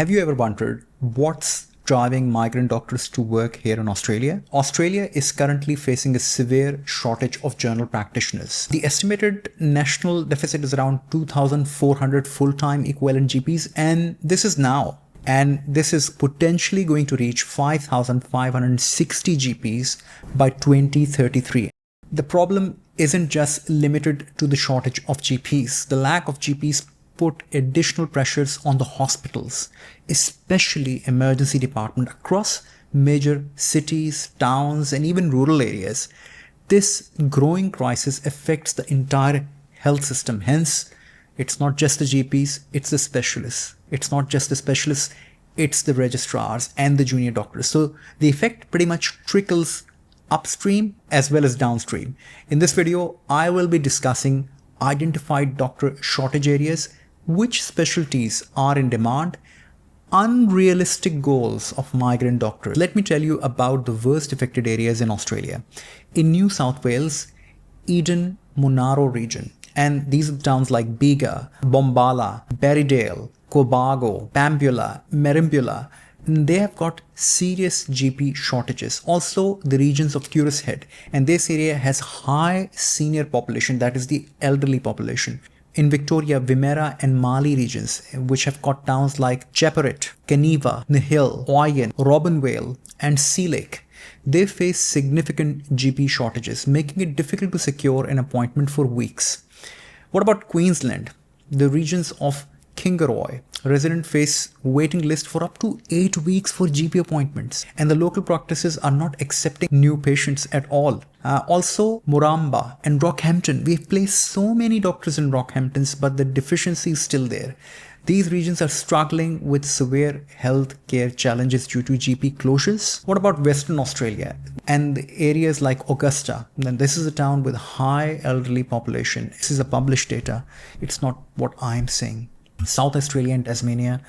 Have you ever wondered what's driving migrant doctors to work here in Australia? Australia is currently facing a severe shortage of general practitioners. The estimated national deficit is around 2,400 full-time equivalent GPs, and this is now. And this is potentially going to reach 5,560 GPs by 2033. The problem isn't just limited to the shortage of GPs. The lack of GPs put additional pressures on the hospitals, especially emergency department across major cities, towns, and even rural areas. This growing crisis affects the entire health system. Hence, it's not just the GPs, it's the specialists. It's not just the specialists, it's the registrars and the junior doctors. So the effect pretty much trickles upstream as well as downstream. In this video, I will be discussing identified doctor shortage areas, which specialties are in demand, unrealistic goals of migrant doctors. Let me tell you about the worst affected areas in Australia. In New South Wales, Eden Monaro region, and these are towns like Bega, Bombala, Berrydale, Cobargo, Pambula, Merimbula, they have got serious GP shortages. Also, the regions of Curtis Head, and this area has high senior population, that is the elderly population. In Victoria, Wimmera and Mali regions, which have got towns like Cheperet, Geneva, Nihil, Oyen, Robinvale, and Sea Lake, they face significant GP shortages, making it difficult to secure an appointment for weeks. What about Queensland? The regions of Kingaroy, residents face waiting list for up to 8 weeks for GP appointments, and the local practices are not accepting new patients at all. Also, Muramba and Rockhampton, we've placed so many doctors in Rockhamptons, but the deficiency is still there. These regions are struggling with severe health care challenges due to GP closures. What about Western Australia and the areas like Augusta? Then this is a town with high elderly population. This is a published data. It's not what I'm saying. South Australia and Tasmania,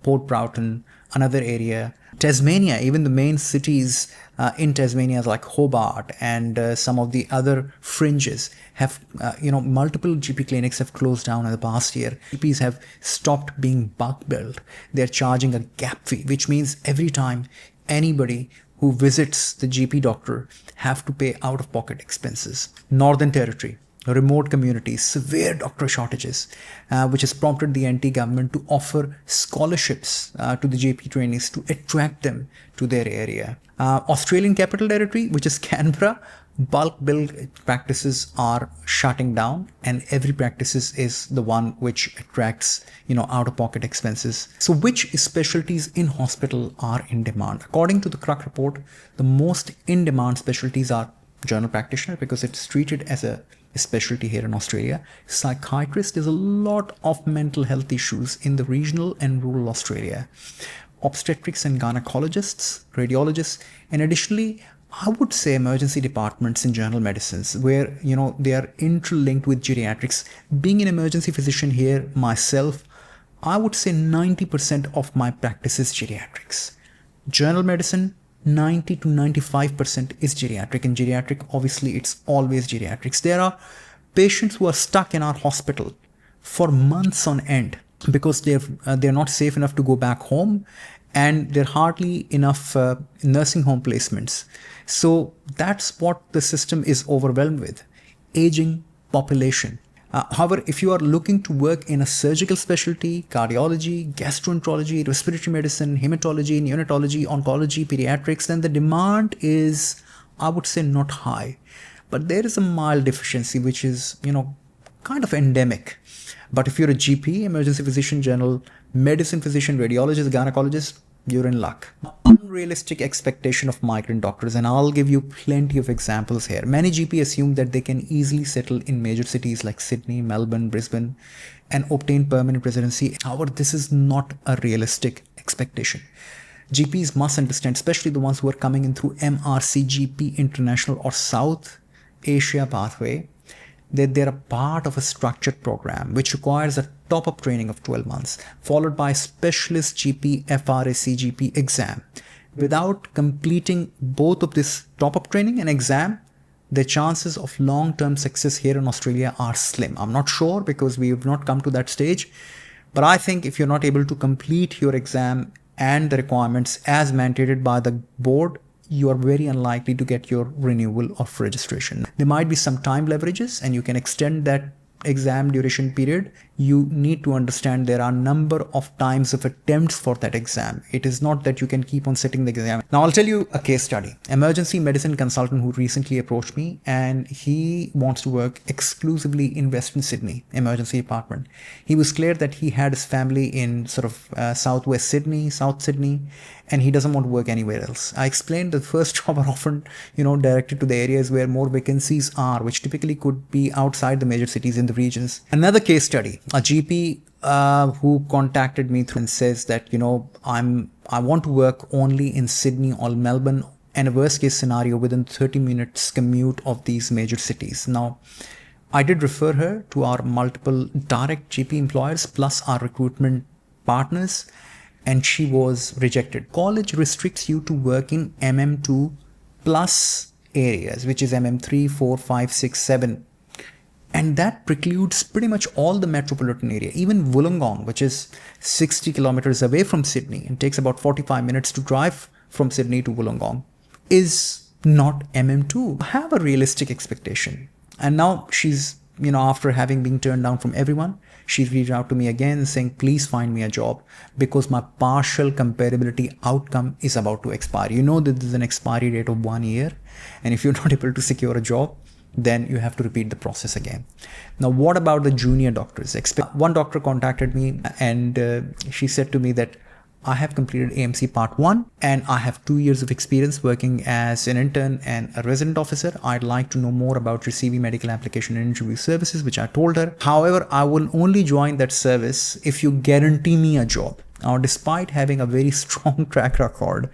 Port Broughton, another area. Tasmania, even the main cities in Tasmania like Hobart and some of the other fringes have, multiple GP clinics have closed down in the past year. GPs have stopped being bulk billed. They're charging a gap fee, which means every time anybody who visits the GP doctor have to pay out-of-pocket expenses. Northern Territory, remote communities, severe doctor shortages, which has prompted the NT government to offer scholarships to the GP trainees to attract them to their area. Australian Capital Territory, which is Canberra, bulk bill practices are shutting down, and every practice is the one which attracts, out-of-pocket expenses. So which specialties in hospital are in demand? According to the Kruk report, the most in-demand specialties are general practitioner, because it's treated as a specialty here in Australia. Psychiatrist, there's a lot of mental health issues in the regional and rural Australia. Obstetrics and gynecologists, radiologists, and additionally, I would say emergency departments in general medicines, where they are interlinked with geriatrics. Being an emergency physician here myself, I would say 90% of my practice is geriatrics. General medicine, 90 to 95% is geriatric, and geriatric, obviously it's always geriatrics. There are patients who are stuck in our hospital for months on end because they're not safe enough to go back home, and there are hardly enough nursing home placements. So that's what the system is overwhelmed with, aging population. However, if you are looking to work in a surgical specialty, cardiology, gastroenterology, respiratory medicine, hematology, neonatology, oncology, pediatrics, then the demand is, I would say, not high. But there is a mild deficiency, which is, kind of endemic. But if you're a GP, emergency physician, general medicine physician, radiologist, gynecologist, you're in luck. Unrealistic expectation of migrant doctors, and I'll give you plenty of examples here. Many GP assume that they can easily settle in major cities like Sydney, Melbourne, Brisbane, and obtain permanent residency. However, this is not a realistic expectation. GPs must understand, especially the ones who are coming in through MRCGP International or South Asia pathway, that they're a part of a structured program which requires a top-up training of 12 months, followed by specialist GP FRA CGP exam. Without completing both of this top-up training and exam, the chances of long-term success here in Australia are slim. I'm not sure because we have not come to that stage, But I think if you're not able to complete your exam and the requirements as mandated by the board, you are very unlikely to get your renewal of registration. There might be some time leverages and you can extend that exam duration period. You need to understand there are a number of times of attempts for that exam. It is not that you can keep on sitting the exam. Now I'll tell you a case study. Emergency medicine consultant who recently approached me, and he wants to work exclusively in Western Sydney emergency department. He was clear that he had his family in sort of southwest Sydney, South Sydney, and he doesn't want to work anywhere else. I explained that the first job are often, directed to the areas where more vacancies are, which typically could be outside the major cities in the regions. Another case study, a GP who contacted me through and says that, I want to work only in Sydney or Melbourne, and a worst case scenario within 30 minutes commute of these major cities. Now, I did refer her to our multiple direct GP employers plus our recruitment partners, and she was rejected. College restricts you to work in MM2 plus areas, which is MM3, 4, 5, 6, 7. And that precludes pretty much all the metropolitan area. Even Wollongong, which is 60 kilometers away from Sydney and takes about 45 minutes to drive from Sydney to Wollongong, is not MM2. Have a realistic expectation. And now she's, after having been turned down from everyone, she's reached out to me again saying, please find me a job because my partial comparability outcome is about to expire. You know that there's an expiry date of 1 year. And if you're not able to secure a job, then you have to repeat the process again. Now, what about the junior doctors? One doctor contacted me and she said to me that I have completed AMC Part 1 and I have 2 years of experience working as an intern and a resident officer. I'd like to know more about your CV medical application and interview services, which I told her. However, I will only join that service if you guarantee me a job. Now, despite having a very strong track record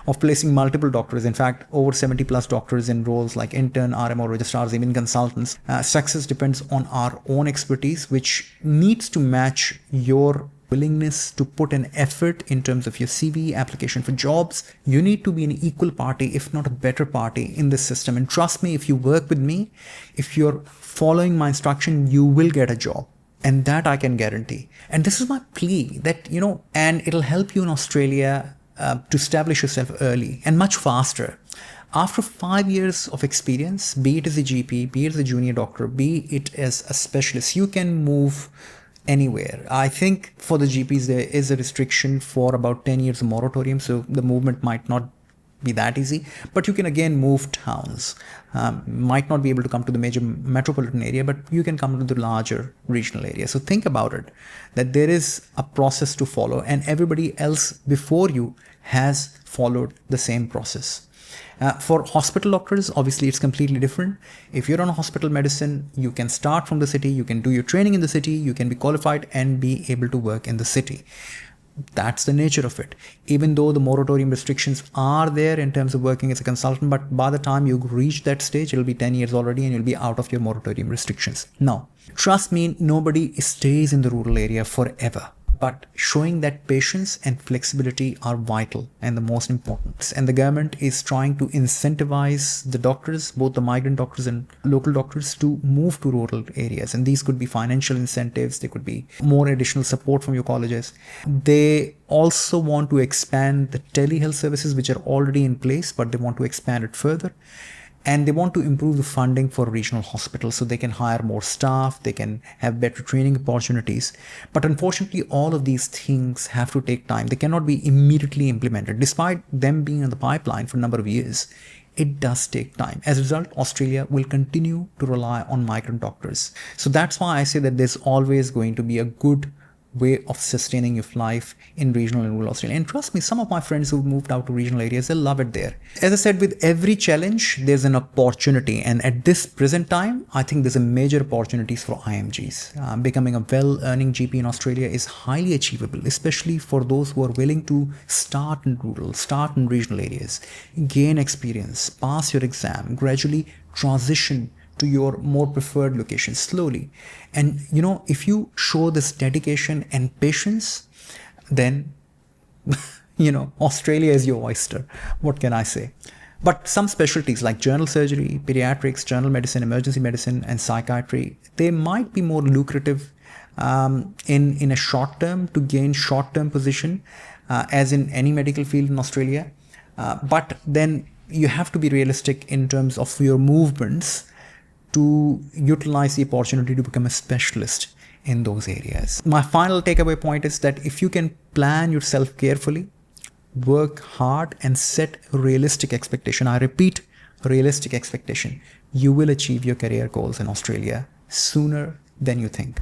of placing multiple doctors, in fact, over 70 plus doctors in roles like intern, RMO, registrars, even consultants, success depends on our own expertise, which needs to match your willingness to put an effort in terms of your CV, application for jobs. You need to be an equal party, if not a better party in this system. And trust me, if you work with me, if you're following my instruction, you will get a job. And that I can guarantee. And this is my plea that, and it'll help you in Australia to establish yourself early and much faster. After 5 years of experience, be it as a GP, be it as a junior doctor, be it as a specialist, you can move anywhere. I think for the GPs, there is a restriction for about 10 years of moratorium. So the movement might not be that easy, but you can again move towns. Might not be able to come to the major metropolitan area, but you can come to the larger regional area. So think about it, that there is a process to follow and everybody else before you has followed the same process. For hospital doctors, obviously it's completely different. If you're on hospital medicine, you can start from the city, you can do your training in the city, you can be qualified and be able to work in the city. That's the nature of it. Even though the moratorium restrictions are there in terms of working as a consultant, but by the time you reach that stage, it'll be 10 years already and you'll be out of your moratorium restrictions. Now, trust me, nobody stays in the rural area forever. But showing that patience and flexibility are vital and the most important. And the government is trying to incentivize the doctors, both the migrant doctors and local doctors, to move to rural areas. And these could be financial incentives. They could be more additional support from your colleges. They also want to expand the telehealth services, which are already in place, but they want to expand it further. And they want to improve the funding for regional hospitals so they can hire more staff, they can have better training opportunities. But unfortunately, all of these things have to take time. They cannot be immediately implemented. Despite them being in the pipeline for a number of years, it does take time. As a result, Australia will continue to rely on migrant doctors. So that's why I say that there's always going to be a good way of sustaining your life in regional and rural Australia. And trust me, some of my friends who moved out to regional areas, they love it there. As I said, with every challenge, there's an opportunity. And at this present time, I think there's a major opportunities for IMGs. Becoming a well-earning GP in Australia is highly achievable, especially for those who are willing to start in rural, start in regional areas, gain experience, pass your exam, gradually transition to your more preferred location slowly. And if you show this dedication and patience, then Australia is your oyster. What can I say? But some specialties like general surgery, pediatrics, general medicine, emergency medicine, and psychiatry, they might be more lucrative in a short term to gain short term position, as in any medical field in Australia. But then you have to be realistic in terms of your movements to utilize the opportunity to become a specialist in those areas. My final takeaway point is that if you can plan yourself carefully, work hard and set realistic expectation, I repeat, realistic expectation, you will achieve your career goals in Australia sooner than you think.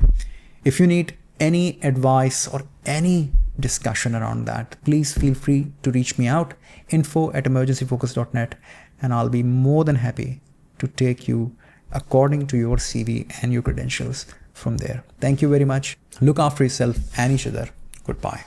If you need any advice or any discussion around that, please feel free to reach me out, info@emergencyfocus.net, and I'll be more than happy to take you according to your CV and your credentials from there. Thank you very much. Look after yourself and each other. Goodbye.